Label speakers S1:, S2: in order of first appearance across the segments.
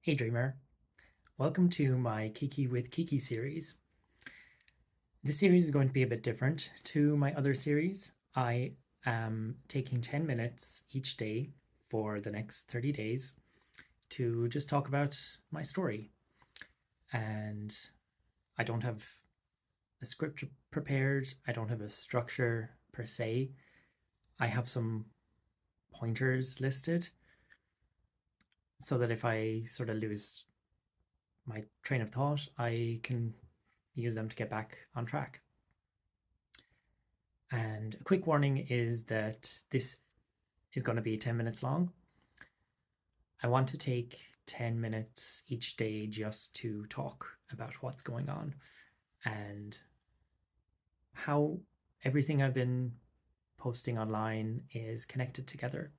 S1: Hey Dreamer, welcome to my Kiki with Kiki series. This series is going to be a bit different to my other series. I am taking 10 minutes each day for the next 30 days to just talk about my story. And I don't have a script prepared, I don't have a structure per se. I have some pointers listed so that if I sort of lose my train of thought, I can use them to get back on track. And a quick warning is that this is going to be 10 minutes long. I want to take 10 minutes each day just to talk about what's going on and how everything I've been posting online is connected together.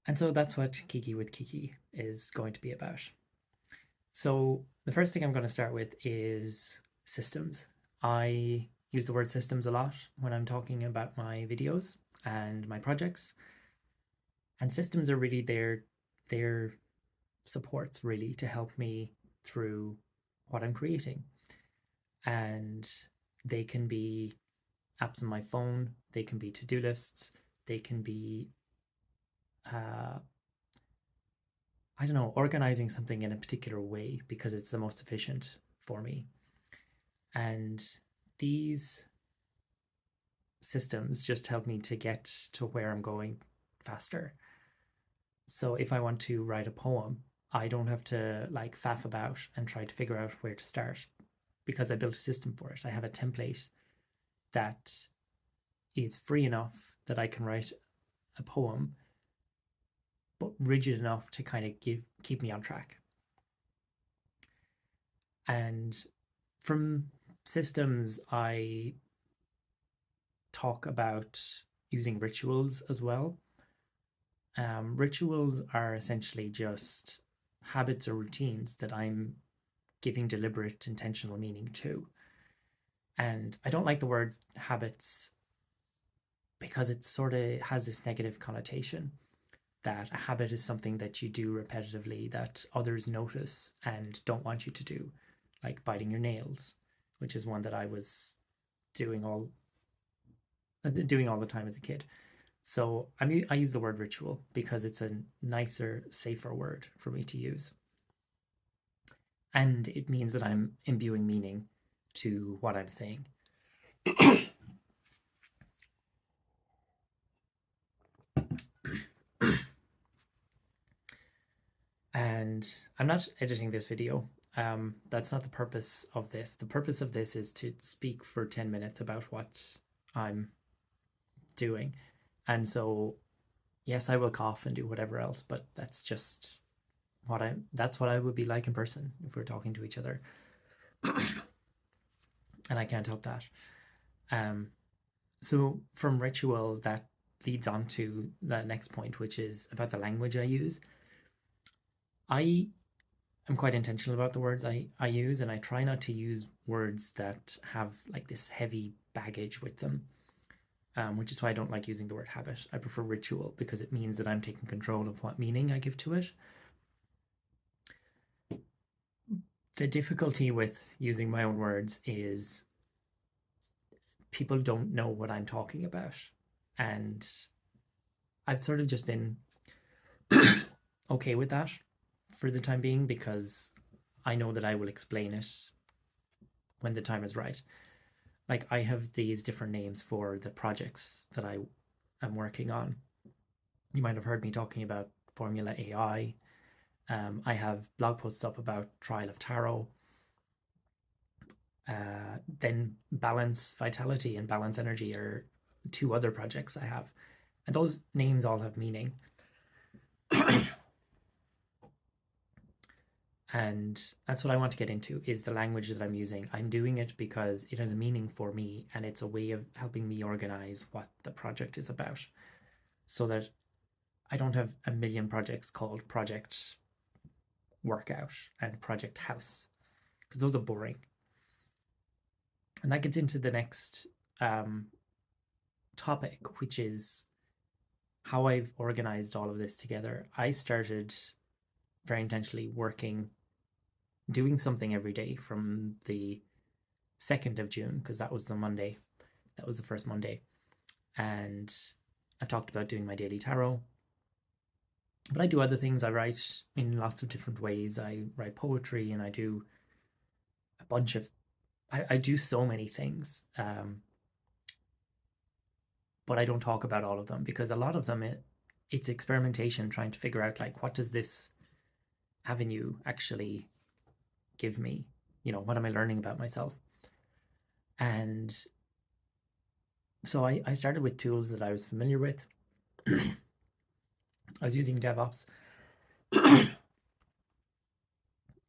S1: And so that's what Kiki with Kiki is going to be about. So, the first thing I'm going to start with is systems. I use the word systems a lot when I'm talking about my videos and my projects. And systems are really their supports really to help me through what I'm creating. And they can be apps on my phone, they can be to-do lists, they can be uh, I don't know, organizing something in a particular way because it's the most efficient for me. And these systems just help me to get to where I'm going faster. So if I want to write a poem, I don't have to like faff about and try to figure out where to start because I built a system for it. I have a template that is free enough that I can write a poem, but rigid enough to kind of keep me on track. And from systems, I talk about using rituals as well. Rituals are essentially just habits or routines that I'm giving deliberate, intentional meaning to. And I don't like the word habits because it sort of has this negative connotation that a habit is something that you do repetitively that others notice and don't want you to do, like biting your nails, which is one that I was doing all the time as a kid. So I use the word ritual because it's a nicer, safer word for me to use. And it means that I'm imbuing meaning to what I'm saying. And I'm not editing this video. That's not the purpose of this. The purpose of this is to speak for 10 minutes about what I'm doing. And so, yes, I will cough and do whatever else, but that's what I would be like in person if we're talking to each other. And I can't help that. Um, so from ritual, that leads on to the next point, which is about the language I use. I am quite intentional about the words I use, and I try not to use words that have like this heavy baggage with them, which is why I don't like using the word habit. I prefer ritual because it means that I'm taking control of what meaning I give to it. The difficulty with using my own words is people don't know what I'm talking about. And I've sort of just been okay with that for the time being because I know that I will explain it when the time is right. Like I have these different names for the projects that I am working on. You might have heard me talking about Formula AI. I have blog posts up about Trial of Tarot. Then Balance Vitality and Balance Energy are two other projects I have. And those names all have meaning. And that's what I want to get into is the language that I'm using. I'm doing it because it has a meaning for me and it's a way of helping me organize what the project is about so that I don't have a million projects called Project Workout and Project House because those are boring. And that gets into the next topic, which is how I've organized all of this together, I started very intentionally working, doing something every day from the 2nd of June, because that was the Monday. That was the first Monday. And I've talked about doing my daily tarot. But I do other things. I write in lots of different ways. I write poetry and I do a bunch of, I do so many things. But I don't talk about all of them because a lot of them, it's experimentation, trying to figure out like, what does this avenue actually give me? What am I learning about myself? And so I started with tools that I was familiar with. I was using DevOps. I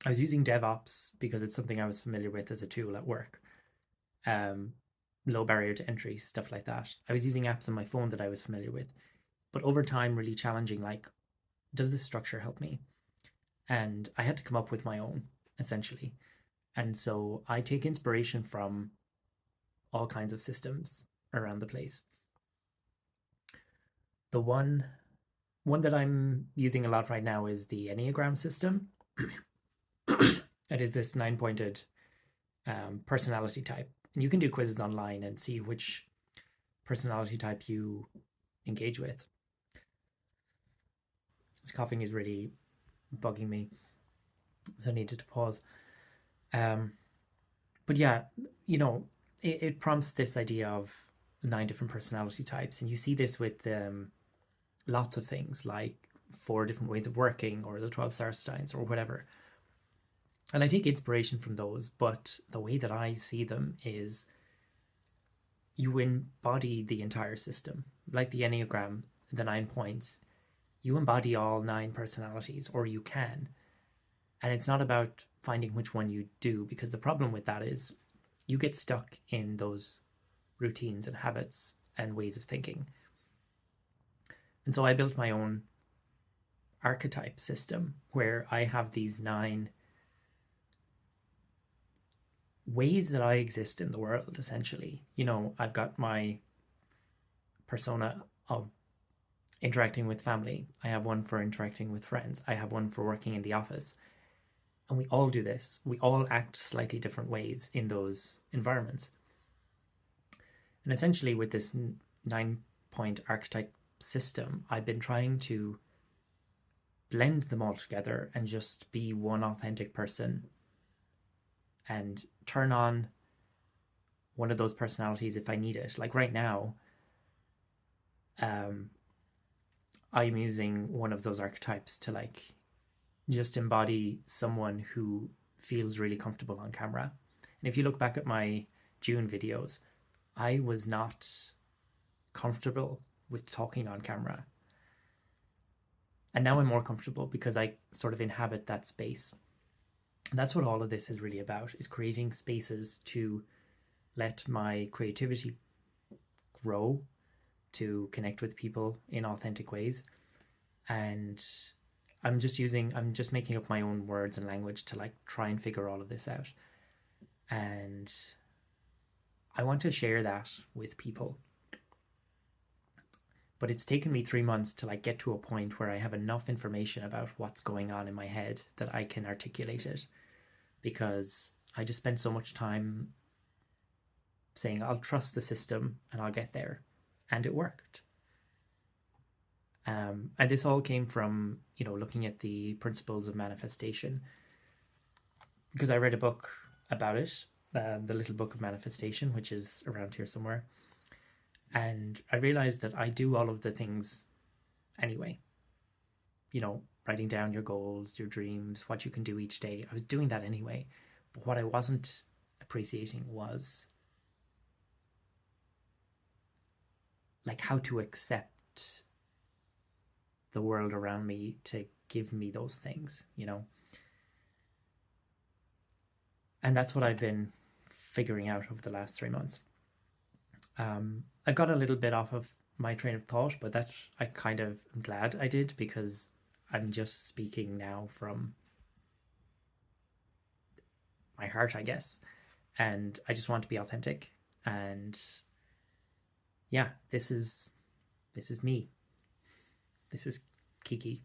S1: was using DevOps because it's something I was familiar with as a tool at work. Um, Low barrier to entry, stuff like that. I was using apps on my phone that I was familiar with, but over time, really challenging, like, does this structure help me? And I had to come up with my own, essentially. And so I take inspiration from all kinds of systems around the place. The one that I'm using a lot right now is the Enneagram system. It is this 9-pointed personality type. And you can do quizzes online and see which personality type you engage with. This coughing is really bugging me, so I needed to pause. But yeah, it prompts this idea of 9 different personality types, and you see this with lots of things like 4 different ways of working or the 12 star signs or whatever. And I take inspiration from those, but the way that I see them is you embody the entire system. Like the Enneagram, the 9 points, you embody all 9 personalities, or you can. And it's not about finding which one you do, because the problem with that is you get stuck in those routines and habits and ways of thinking. And so I built my own archetype system where I have these 9 ways that I exist in the world, essentially. I've got my persona of interacting with family. I have one for interacting with friends. I have one for working in the office. And we all do this. We all act slightly different ways in those environments. And essentially, with this 9-point archetype system, I've been trying to blend them all together and just be one authentic person and turn on one of those personalities if I need it. Like right now, I'm using one of those archetypes to like just embody someone who feels really comfortable on camera. And if you look back at my June videos, I was not comfortable with talking on camera. And now I'm more comfortable because I sort of inhabit that space. And that's what all of this is really about, is creating spaces to let my creativity grow, to connect with people in authentic ways. And I'm just making up my own words and language to like try and figure all of this out. And I want to share that with people. But it's taken me 3 months to like get to a point where I have enough information about what's going on in my head that I can articulate it, because I just spent so much time saying I'll trust the system and I'll get there, and it worked. And this all came from looking at the principles of manifestation, because I read a book about it, the Little Book of Manifestation, which is around here somewhere. And I realized that I do all of the things anyway. Writing down your goals, your dreams, what you can do each day. I was doing that anyway. But what I wasn't appreciating was like how to accept the world around me to give me those things. And that's what I've been figuring out over the last 3 months. I got a little bit off of my train of thought, but that I kind of am glad I did, because I'm just speaking now from my heart, I guess. And I just want to be authentic. And yeah, this is me. This is Kiki.